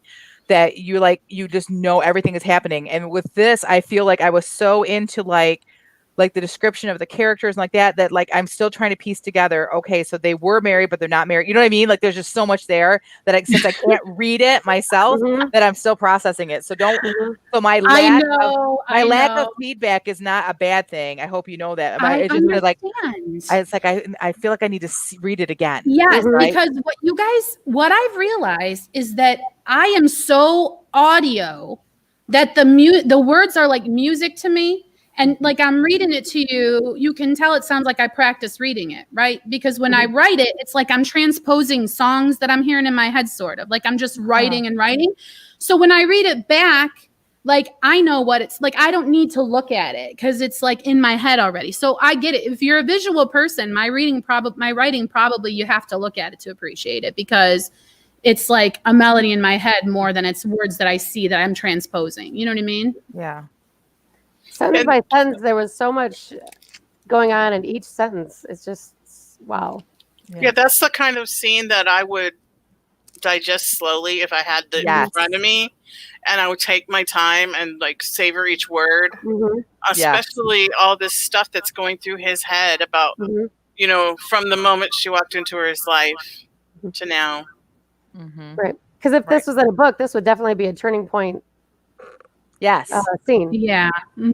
that you just know everything is happening. And with this, I feel like I was so into like the description of the characters and like that like I'm still trying to piece together, okay, so they were married, but they're not married. You know what I mean? Like there's just so much there that since I can't read it myself, that I'm still processing it. So so my lack of feedback is not a bad thing. I hope you know that.
I
feel like I need to read it again.
Yes,
right?
Because what I've realized is that I am so audio that the words are like music to me. And like I'm reading it to you, you can tell it sounds like I practice reading it, right? Because when I write it, it's like I'm transposing songs that I'm hearing in my head, sort of like I'm just writing and writing. So when I read it back, like I know what it's like. I don't need to look at it because it's like in my head already. So I get it. If you're a visual person, my writing probably you have to look at it to appreciate it because it's like a melody in my head more than it's words that I see that I'm transposing. You know what I mean?
Yeah.
Sentence by sentence, there was so much going on in each sentence. It's just, wow.
Yeah, that's the kind of scene that I would digest slowly if I had it in front of me. And I would take my time and like savor each word, especially all this stuff that's going through his head about, you know, from the moment she walked into his life to now.
Right. Because if this was in a book, this would definitely be a turning point.
Yes.
Scene.
Yeah.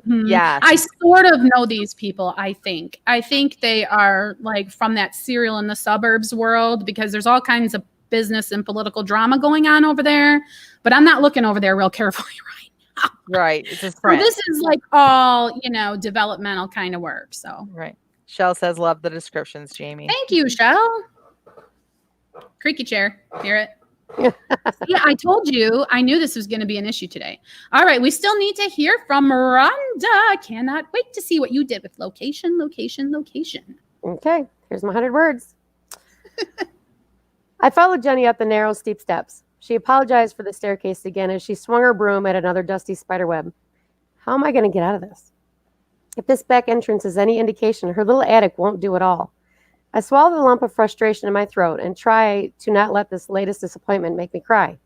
Yeah.
I sort of know these people, I think. I think they are like from that Serial in the Suburbs world because there's all kinds of business and political drama going on over there. But I'm not looking over there real carefully right now.
Right. It's just
so this is like all, you know, developmental kind of work. So
right. Shell says, love the descriptions, Jamie.
Thank you, Shell. Creaky chair. Hear it? Yeah, I told you. I knew this was going to be an issue today. All right. We still need to hear from Rhonda. Cannot wait to see what you did with location.
Okay. Here's my 100 words. I followed Jenny up the narrow, steep steps. She apologized for the staircase again as she swung her broom at another dusty spiderweb. How am I going to get out of this? If this back entrance is any indication, her little attic won't do at all. I swallowed a lump of frustration in my throat and try to not let this latest disappointment make me cry.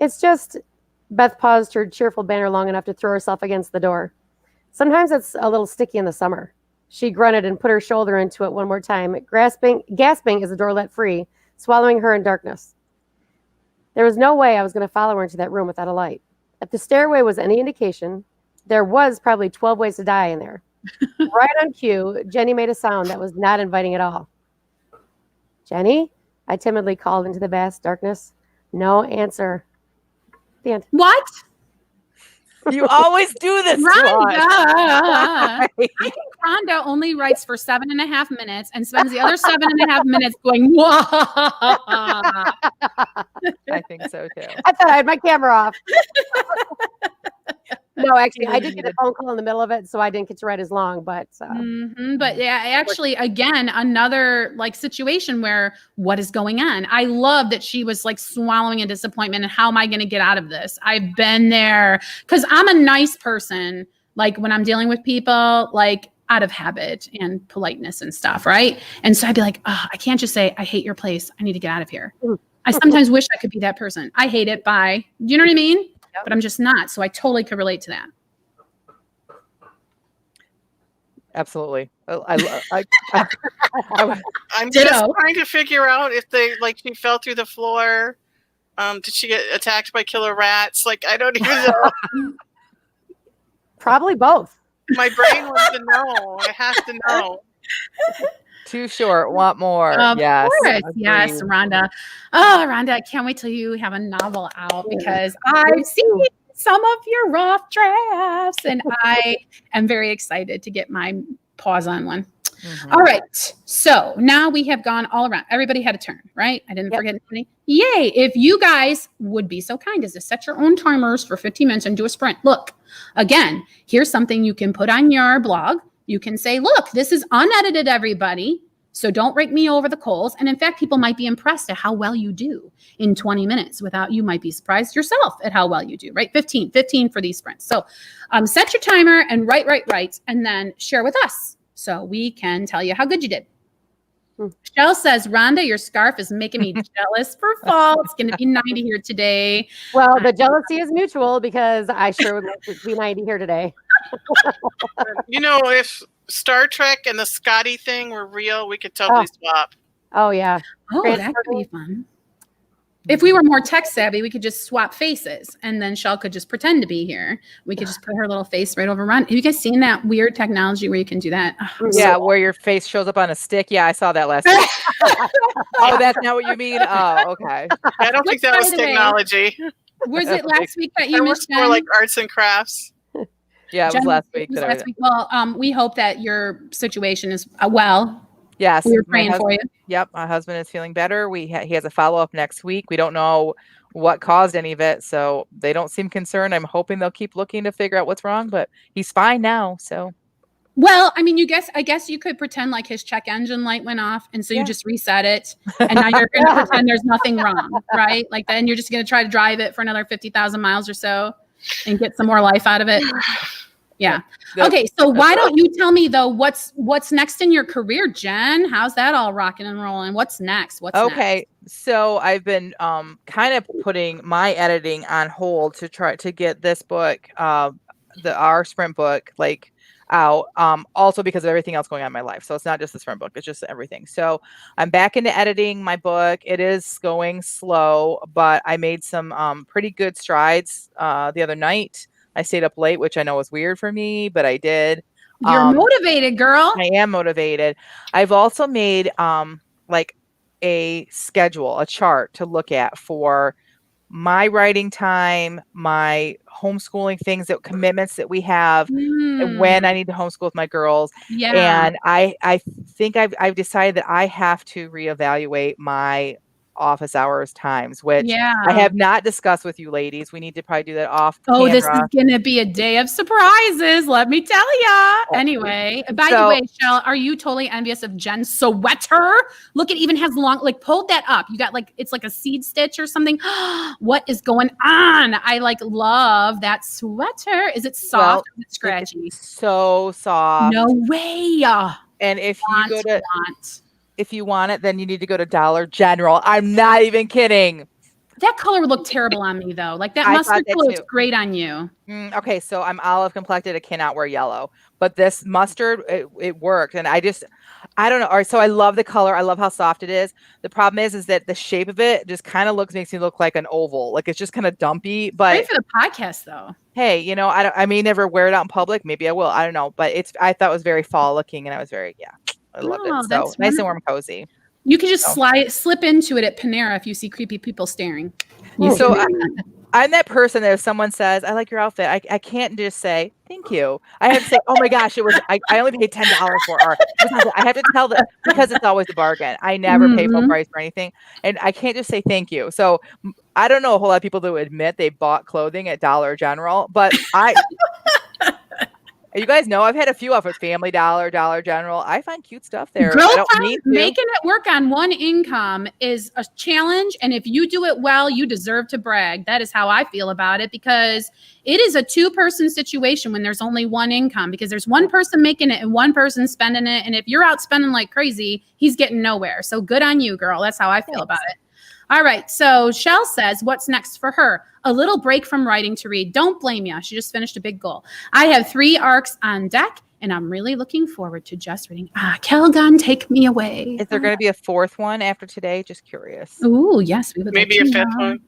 It's just, Beth paused her cheerful banter long enough to throw herself against the door. Sometimes it's a little sticky in the summer. She grunted and put her shoulder into it one more time, gasping as the door let free, swallowing her in darkness. There was no way I was going to follow her into that room without a light. If the stairway was any indication, there was probably 12 ways to die in there. Right on cue, Jenny made a sound that was not inviting at all. Jenny? I timidly called into the vast darkness. No answer. The end.
What?
You always do this,
Rhonda. I think Rhonda only writes for 7.5 minutes and spends the other 7.5 minutes going, whoa.
I think so too.
I thought I had my camera off. No, actually, I did get a phone call in the middle of it, so I didn't get to write as long. But
but yeah, actually, again, another like situation where what is going on? I love that she was like swallowing a disappointment and how am I going to get out of this? I've been there because I'm a nice person. Like when I'm dealing with people, like out of habit and politeness and stuff, right? And so I'd be like, oh, I can't just say I hate your place. I need to get out of here. I sometimes wish I could be that person. I hate it. Bye. Do you know what I mean? But I'm just not. So I totally could relate to that.
Absolutely. I'm
just trying to figure out if they like she fell through the floor. Did she get attacked by killer rats? Like I don't even know.
Probably both.
My brain wants to know. I have to know.
Too short. Want more?
Yes. Yes, Rhonda. Oh, Rhonda, I can't wait till you have a novel out because I've seen some of your rough drafts and I am very excited to get my paws on one. All right. So now we have gone all around. Everybody had a turn, right? I didn't forget anybody. Yay. If you guys would be so kind as to set your own timers for 15 minutes and do a sprint. Look, again, here's something you can put on your blog. You can say, look, this is unedited, everybody. So don't rake me over the coals. And in fact, people might be impressed at how well you do in 20 minutes you might be surprised yourself at how well you do, right? 15 for these sprints. So set your timer and write, and then share with us so we can tell you how good you did. Michelle says, Rhonda, your scarf is making me jealous for fall. It's going to be 90 here today.
Well, the jealousy is mutual because I sure would like to be 90 here today.
You know, if Star Trek and the Scotty thing were real, we could totally swap.
Oh, yeah.
Oh, that could be fun. If we were more tech savvy, we could just swap faces and then Shell could just pretend to be here. We could just put her little face right over Ron. Have you guys seen that weird technology where you can do that?
Oh, where your face shows up on a stick. Yeah, I saw that last week. Oh, that's not what you mean? Oh, okay.
I don't think that was technology.
Was it last week that you
That
missed
was more
Jen?
like arts and crafts.
Yeah, it was
Jen,
last
it
week.
was
that
last week. Well, we hope that your situation is well.
Yes,
We were
my
praying for you.
Yep, my husband is feeling better. He has a follow-up next week. We don't know what caused any of it, so they don't seem concerned. I'm hoping they'll keep looking to figure out what's wrong, but he's fine now. So
Well, I mean, I guess you could pretend like his check engine light went off, and so you
Yeah.
just reset it, and now you're going to pretend there's nothing wrong, right? Like then you're just going to try to drive it for another 50,000 miles or so, and get some more life out of it. Yeah. Okay. So why don't you tell me though, what's next in your career, Jen? How's that all rocking and rolling? What's next?
Okay. So I've been kind of putting my editing on hold to try to get this book, our sprint book, like out. Also because of everything else going on in my life. So it's not just the sprint book, it's just everything. So I'm back into editing my book. It is going slow, but I made some pretty good strides the other night. I stayed up late, which I know was weird for me, but I did.
You're motivated, girl.
I am motivated. I've also made like a schedule, a chart to look at for my writing time, my homeschooling things, that commitments that we have, and when I need to homeschool with my girls.
Yeah.
And I think I've decided that I have to reevaluate my office hours times, which I have not discussed with you ladies. We need to probably do that off camera.
This is gonna be a day of surprises, let me tell ya. Anyway, by the way, Shell, are you totally envious of Jen's sweater? Look, it even has long, like, pulled that up. You got like, it's like a seed stitch or something. What is going on? I like love that sweater. Is it soft or is it scratchy?
So soft.
No way.
And if you go to if you want it, then you need to go to Dollar General. I'm not even kidding.
That color would look terrible on me, though. Like that mustard color looks great on you.
Okay, so I'm olive complected. I cannot wear yellow, but this mustard, it worked. And I don't know. All right, so I love the color. I love how soft it is. The problem is that the shape of it just kind of makes me look like an oval. Like it's just kind of dumpy. But
great for the podcast, though.
Hey, you know, I may never wear it out in public. Maybe I will. I don't know. But I thought it was very fall looking, and I was I loved it. So nice and warm, cozy.
You can just slip into it at Panera if you see creepy people staring.
So I'm that person that if someone says, I like your outfit, I can't just say, thank you. I have to say, oh my gosh, I only paid $10 for it. I have to tell them because it's always a bargain. I never pay full price for anything. And I can't just say thank you. So I don't know a whole lot of people that would admit they bought clothing at Dollar General, but you guys know I've had a few off at Family Dollar, Dollar General. I find cute stuff there.
Girlfriend, making it work on one income is a challenge. And if you do it well, you deserve to brag. That is how I feel about it, because it is a two-person situation when there's only one income, because there's one person making it and one person spending it. And if you're out spending like crazy, he's getting nowhere. So good on you, girl. That's how I feel about it. All right. So Shell says, what's next for her? A little break from writing to read. Don't blame you. She just finished a big goal. I have 3 arcs on deck, and I'm really looking forward to just reading. Kelgun, take me away.
Is there going to be a 4th one after today? Just curious.
Ooh, yes. We would
maybe a 5th one.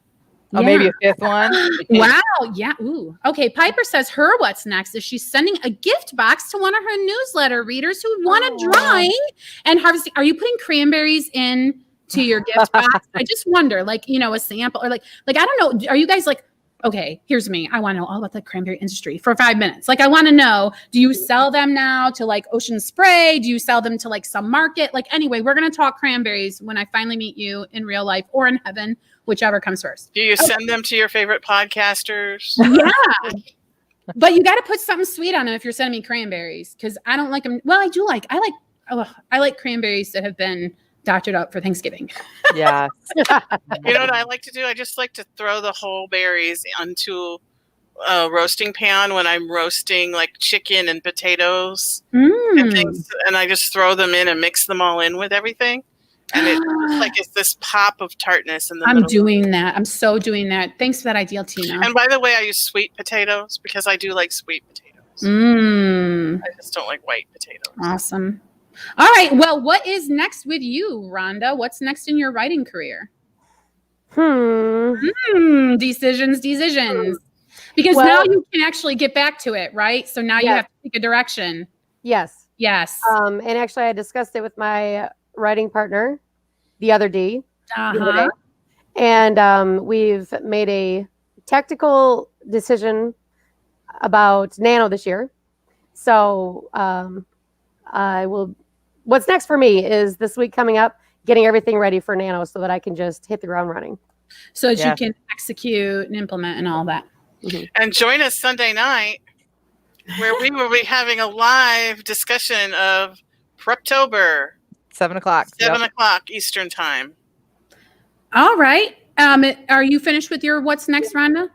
Oh, maybe a 5th one.
Wow. Yeah. Ooh. Okay. Piper says her what's next is she's sending a gift box to one of her newsletter readers who want a drawing and harvesting. Are you putting cranberries in to your gift box? I just wonder, like, you know, a sample or like I don't know. Are you guys like, okay, here's me. I want to know all about the cranberry industry for 5 minutes. Like, I want to know, do you sell them now to like Ocean Spray? Do you sell them to like some market? Like, anyway, we're going to talk cranberries when I finally meet you in real life or in heaven, whichever comes first.
Do you send them to your favorite podcasters?
Yeah. But you got to put something sweet on them if you're sending me cranberries, because I don't like them. Well, I like cranberries that have been doctored up for Thanksgiving.
Yeah.
You know what I like to do? I just like to throw the whole berries onto a roasting pan when I'm roasting like chicken and potatoes and things, and I just throw them in and mix them all in with everything. And it's this pop of tartness in the middle.
I'm doing that. I'm so doing that. Thanks for that idea, Tina.
And by the way, I use sweet potatoes because I do like sweet potatoes. I just don't like white potatoes.
Awesome. All right. Well, what is next with you, Rhonda? What's next in your writing career? Decisions. Because now you can actually get back to it, right? So now you have to pick a direction.
Yes. And actually, I discussed it with my writing partner the other day. And we've made a tactical decision about Nano this year. So what's next for me is this week coming up, getting everything ready for Nano so that I can just hit the ground running.
So that you can execute and implement and all that.
Mm-hmm.
And join us Sunday night, where we will be having a live discussion of Preptober.
7 o'clock.
7 o'clock Eastern time.
All right. Are you finished with your what's next, Rhonda?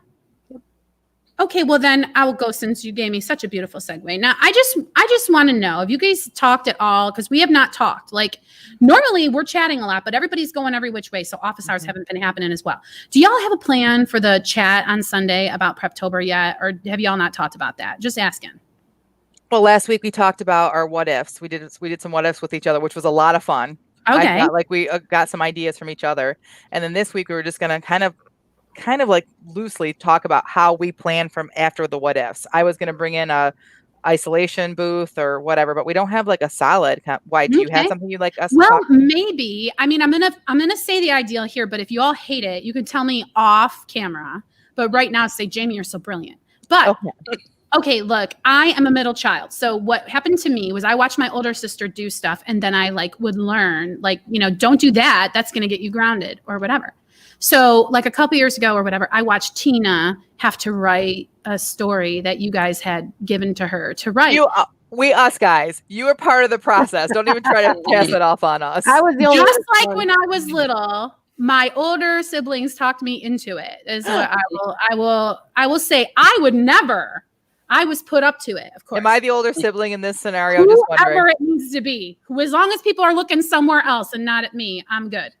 Okay, well then I will go since you gave me such a beautiful segue. Now I just want to know if you guys talked at all, because we have not talked. Like normally we're chatting a lot, but everybody's going every which way, so office hours haven't been happening as well. Do y'all have a plan for the chat on Sunday about Preptober yet, or have y'all not talked about that? Just asking.
Well, last week we talked about our what ifs. We did some what ifs with each other, which was a lot of fun.
Okay.
I felt like we got some ideas from each other, and then this week we were just gonna kind of like loosely talk about how we plan from after the what ifs. I was going to bring in a isolation booth or whatever, but we don't have like a solid. Why do you have something you'd like us to talk?
Maybe. I mean, I'm gonna say the ideal here, but if you all hate it, you can tell me off camera. But right now, say, Jamie, you're so brilliant. But okay, look, I am a middle child. So what happened to me was I watched my older sister do stuff, and then I like would learn, like, don't do that. That's gonna get you grounded or whatever. So like a couple years ago or whatever, I watched Tina have to write a story that you guys had given to her to write.
Us guys, you were part of the process. Don't even try to pass it off on us.
I was the only
Just like when I was little, my older siblings talked me into it. Is what I will say. I would never. I was put up to it, of course.
Am I the older sibling in this scenario?
Whoever
Just wondering.
it needs to be. As long as people are looking somewhere else and not at me, I'm good.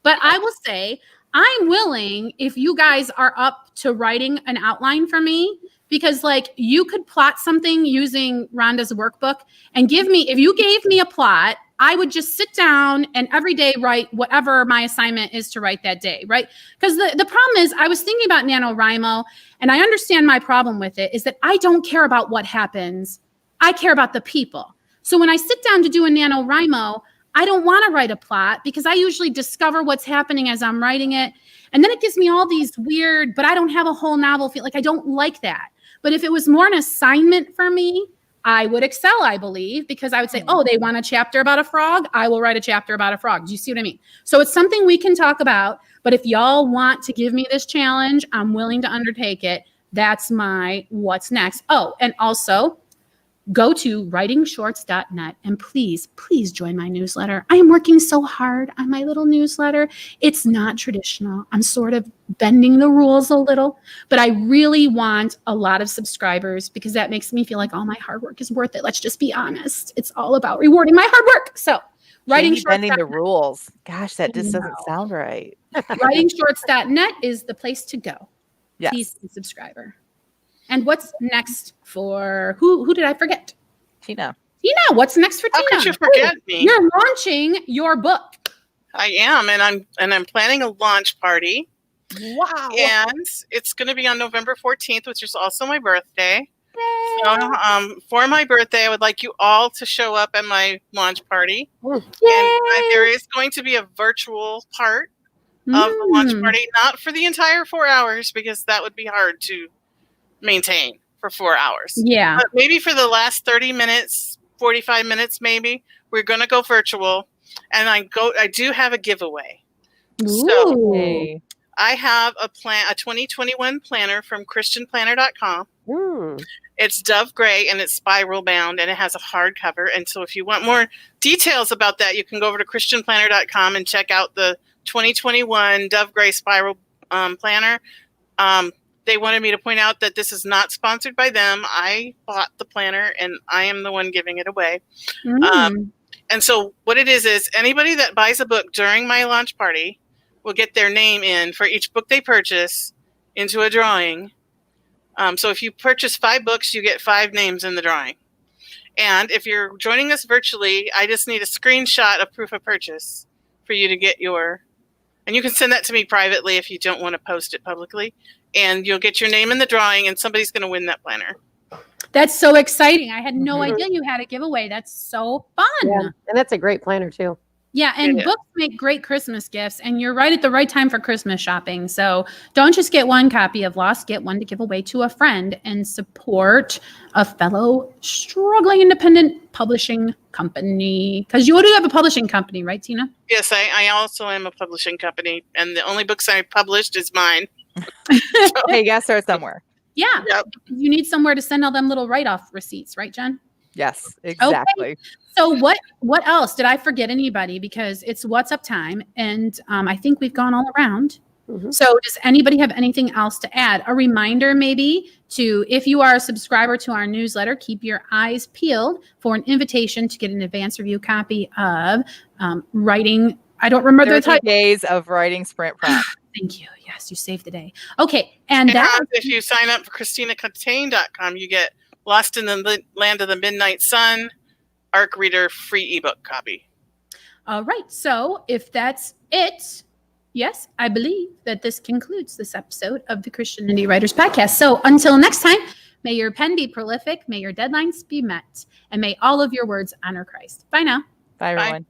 But I will say, I'm willing if you guys are up to writing an outline for me, because like you could plot something using Rhonda's workbook and if you gave me a plot, I would just sit down and every day write whatever my assignment is to write that day, right? Because the problem is I was thinking about NaNoWriMo, and I understand my problem with it is that I don't care about what happens. I care about the people. So when I sit down to do a NaNoWriMo, I don't want to write a plot because I usually discover what's happening as I'm writing it. And then it gives me all these weird, but I don't have a whole novel feel. Like I don't like that. But if it was more an assignment for me, I would excel, I believe, because I would say, oh, they want a chapter about a frog. I will write a chapter about a frog. Do you see what I mean? So it's something we can talk about. But if y'all want to give me this challenge, I'm willing to undertake it. That's my what's next. Oh, and also, go to writingshorts.net and please join my newsletter. I am working so hard on my little newsletter. It's not traditional. I'm sort of bending the rules a little, but I really want a lot of subscribers because that makes me feel like all my hard work is worth it. Let's just be honest. It's all about rewarding my hard work. So
bending the rules. Gosh, that just doesn't sound right.
writingshorts.net is the place to go.
Yes.
Please be a subscriber. And what's next for who did I forget?
Tina,
what's next for
How
Tina?
could you forget me?
You're launching your book.
I am, and I'm planning a launch party.
Wow.
And it's going to be on November 14th, which is also my birthday. So, for my birthday, I would like you all to show up at my launch party.
Yay.
And there is going to be a virtual part of the launch party, not for the entire 4 hours, because that would be hard to maintain for 4 hours.
Yeah.
But maybe for the last 30 minutes, 45 minutes, maybe, we're going to go virtual. And I do have a giveaway. So I have a 2021 planner from christianplanner.com. It's Dove Gray and it's spiral bound and it has a hardcover. And so if you want more details about that, you can go over to christianplanner.com and check out the 2021 Dove Gray spiral planner. They wanted me to point out that this is not sponsored by them. I bought the planner and I am the one giving it away. And so what it is anybody that buys a book during my launch party will get their name in for each book they purchase into a drawing. So if you purchase 5 books, you get 5 names in the drawing. And if you're joining us virtually, I just need a screenshot of proof of purchase for you to get and you can send that to me privately if you don't want to post it publicly. And you'll get your name in the drawing and somebody's going to win that planner.
That's so exciting. I had no idea you had a giveaway. That's so fun.
Yeah. And that's a great planner too.
Yeah, and
Yeah.
books make great Christmas gifts, and you're right at the right time for Christmas shopping. So don't just get one copy of Lost, get one to give away to a friend and support a fellow struggling independent publishing company. Because you do have a publishing company, right, Tina?
Yes, I also am a publishing company, and the only books I published is mine.
Hey, you gotta start somewhere.
Yeah.
Yep.
You need somewhere to send all them little write-off receipts, right, Jen?
Yes, exactly.
So what else? Did I forget anybody? Because it's What's Up time, and I think we've gone all around.
Mhm.
So does anybody have anything else to add? A reminder maybe to, if you are a subscriber to our newsletter, keep your eyes peeled for an invitation to get an advanced review copy of writing. I don't remember the
30
title.
days of writing sprint prep.
Thank you. Yes, you saved the day. Okay. And that
Hans, if you sign up for ChristinaCatane.com, you get Lost in the Land of the Midnight Sun ARC Reader free ebook copy.
all right. So if that's it, yes, I believe that this concludes this episode of the Christian Indie Writers Podcast. So until next time, may your pen be prolific, may your deadlines be met, and may all of your words honor Christ. Bye now.
Bye, everyone.